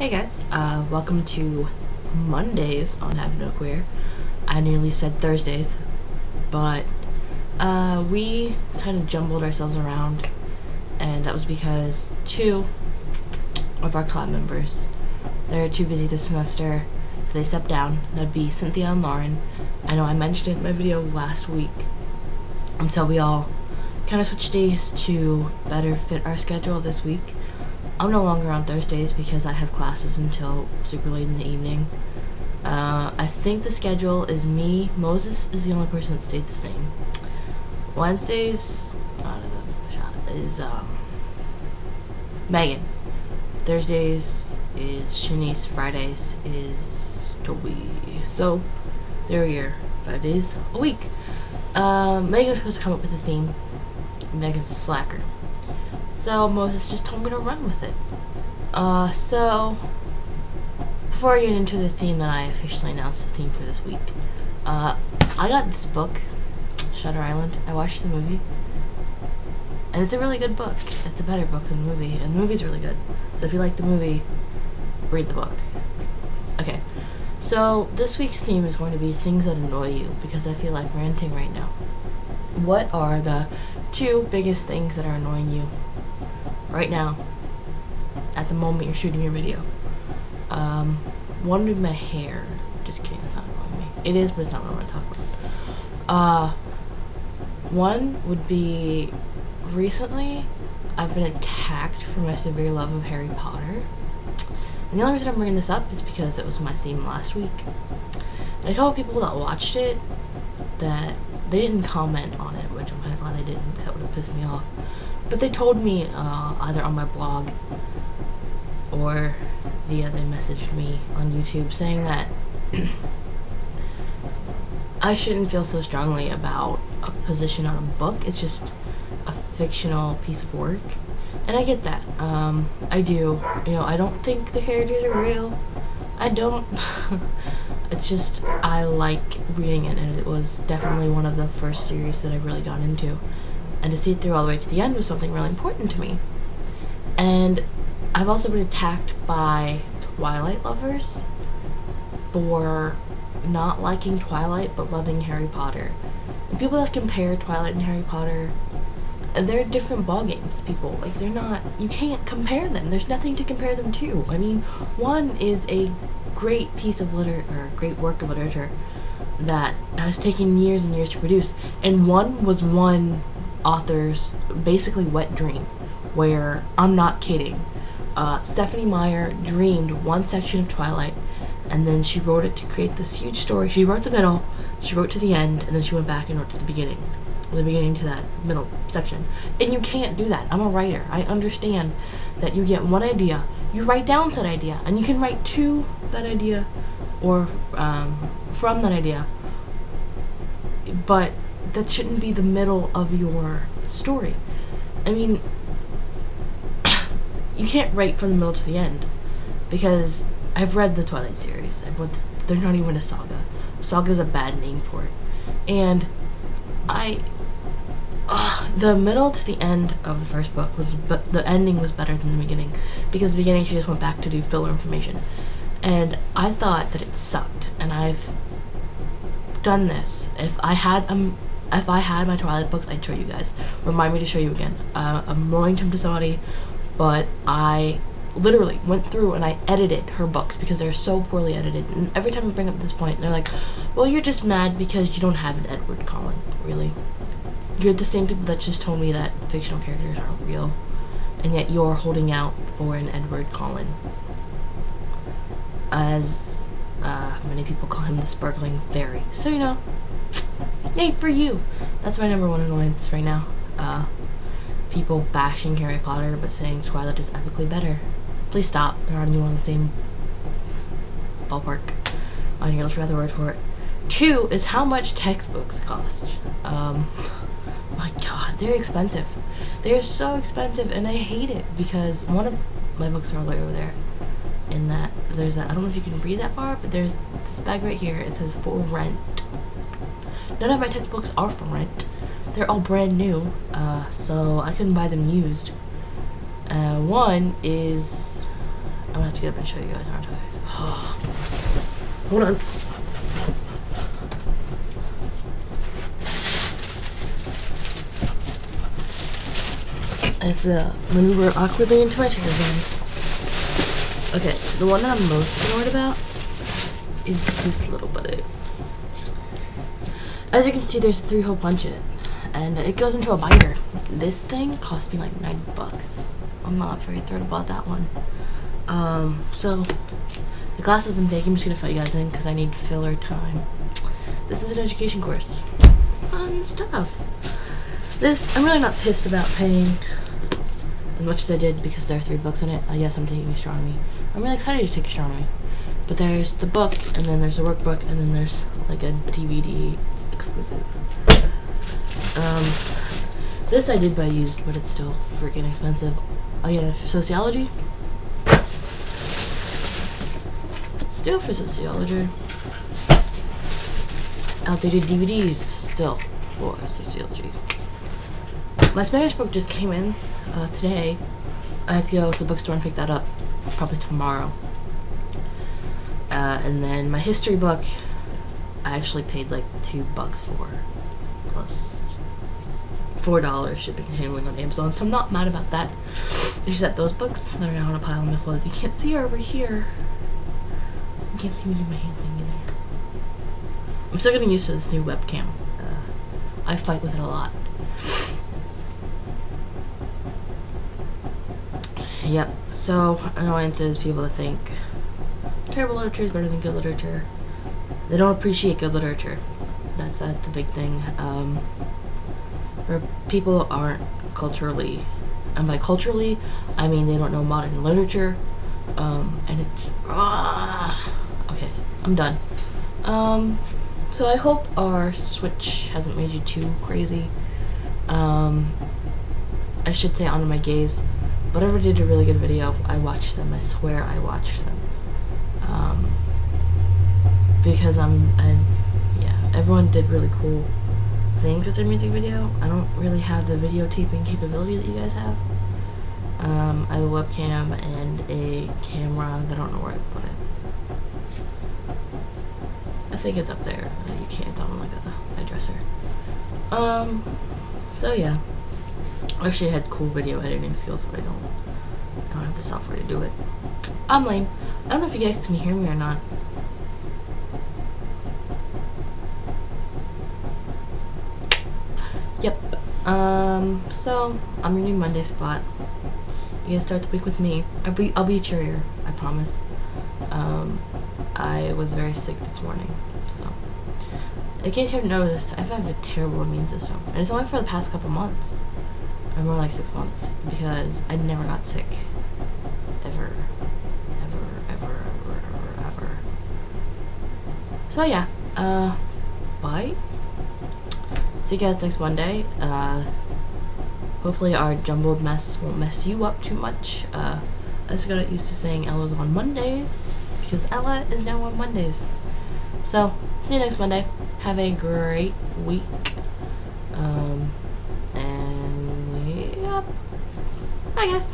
Hey guys, welcome to Mondays on havenoqueer. I nearly said Thursdays, but we kind of jumbled ourselves around, and that was because two of our club members, they're too busy this semester, so they stepped down. That'd be Cynthia and Lauren. I know I mentioned it in my video last week, and so we all kind of switched days to better fit our schedule this week. I'm no longer on Thursdays because I have classes until super late in the evening. I think the schedule is me. Moses is the only person that stayed the same. Wednesdays is Megan. Thursdays is Shanice. Fridays is Toby. So there we are, 5 days a week. Megan was supposed to come up with a theme. Megan's a slacker. So Moses just told me to run with it. So before I get into the theme that I officially announced the theme for this week, I got this book, Shutter Island. I watched the movie, and it's a really good book. It's a better book than the movie, and the movie's really good. So if you like the movie, read the book. Okay, so this week's theme is going to be things that annoy you, because I feel like ranting right now. What are the two biggest things that are annoying you right now, at the moment you're shooting your video? One would be my hair. Just kidding, that's not annoying me. It is, but it's not what I want to talk about. One would be, recently I've been attacked for my severe love of Harry Potter. And the only reason I'm bringing this up is because it was my theme last week. And a couple people that watched it, that they didn't comment on it, which I'm kind of glad they didn't, because that would have pissed me off. But they told me, either on my blog or via they messaged me on YouTube saying that I shouldn't feel so strongly about a position on a book. It's just a fictional piece of work. And I get that. I do. You know, I don't think the characters are real. I don't. It's just, I like reading it, and it was definitely one of the first series that I really got into. And to see it through all the way to the end was something really important to me. And I've also been attacked by Twilight lovers for not liking Twilight but loving Harry Potter. And people that compare Twilight and Harry Potter, they're different ball games, people. Like, they're not, you can't compare them. There's nothing to compare them to. I mean, one is a great piece of literature, or a great work of literature that has taken years and years to produce, and one was one author's basically wet dream, where, I'm not kidding, Stephanie Meyer dreamed one section of Twilight, and then she wrote it to create this huge story. She wrote the middle, she wrote to the end, and then she went back and wrote to the beginning to that middle section. And you can't do that. I'm a writer. I understand that you get one idea, you write down said idea, and you can write to that idea or from that idea, but that shouldn't be the middle of your story. I mean, you can't write from the middle to the end, because I've read the Twilight series. They're not even a saga. Saga's a bad name for it. And the middle to the end of the first book the ending was better than the beginning, because the beginning she just went back to do filler information, and I thought that it sucked. And I've done this. If I had my Twilight books, I'd show you guys. Remind me to show you again. I'm loaning them to somebody, but I literally went through and I edited her books because they're so poorly edited. And every time I bring up this point, they're like, well, you're just mad because you don't have an Edward Cullen. Really? You're the same people that just told me that fictional characters aren't real, and yet you're holding out for an Edward Cullen. As many people call him, the sparkling fairy. So, you know, yay for you. That's my number one annoyance right now. People bashing Harry Potter but saying Twilight is epically better. Please stop. They're not even on the same ballpark. On here, let's forget the word for it. Two is how much textbooks cost. My god, they're expensive. They're so expensive, and I hate it, because one of my books are all the way over there. In that, there's that, I don't know if you can read that far, but there's this bag right here. It says for rent. None of my textbooks are for rent. They're all brand new, so I couldn't buy them used. One is, I gonna have to get up and show you guys, aren't I? Hold on. I have to maneuver awkwardly into my chair again. Okay, the one that I'm most annoyed about is this little buddy. As you can see, there's a 3-hole punch in it, and it goes into a biter. This thing cost me like $90. I'm not very thrilled about that one. So the class isn't big. I'm just gonna fill you guys in because I need filler time. This is an education course. Fun stuff. I'm really not pissed about paying as much as I did because there are $3 in it. Yes, I'm taking astronomy. I'm really excited to take astronomy. But there's the book, and then there's the workbook, and then there's like a DVD exclusive. This I did buy used, but it's still freaking expensive. Oh yeah, sociology. Still for sociology. Outdated DVDs still for sociology. My Spanish book just came in today. I have to go to the bookstore and pick that up probably tomorrow. And then my history book, I actually paid like $2 for, plus $4 shipping and handling on Amazon, so I'm not mad about that. It's just that those books that are now on a pile on my floor that you can't see over here. You can't see me do my hand thing either. I'm still getting used to this new webcam. I fight with it a lot. Yep, so annoyances, people that think terrible literature is better than good literature. They don't appreciate good literature. That's the big thing. Where people aren't culturally, and by culturally, I mean they don't know modern literature, and it's, okay, I'm done. So I hope our Switch hasn't made you too crazy. I should say honor my gaze. Whatever did a really good video, I watched them. I swear I watched them. Because yeah, everyone did really cool things with their music video. I don't really have the videotaping capability that you guys have. I have a webcam and a camera that I don't know where I put it. I think it's up there. You can't, it's on like a dresser. So yeah. I actually had cool video editing skills, but I don't have the software to do it. I'm lame. I don't know if you guys can hear me or not. Yep. So I'm your new Monday spot. You gonna start the week with me. I'll be cheerier, I promise. I was very sick this morning, so in case you haven't noticed, I have a terrible immune system, and it's only for the past couple months. Or more like 6 months, because I never got sick. Ever. So yeah, bye. See you guys next Monday. Hopefully our jumbled mess won't mess you up too much. I just got used to saying Ella's on Mondays, because Ella is now on Mondays. So, see you next Monday. Have a great week. And, yep. Bye guys.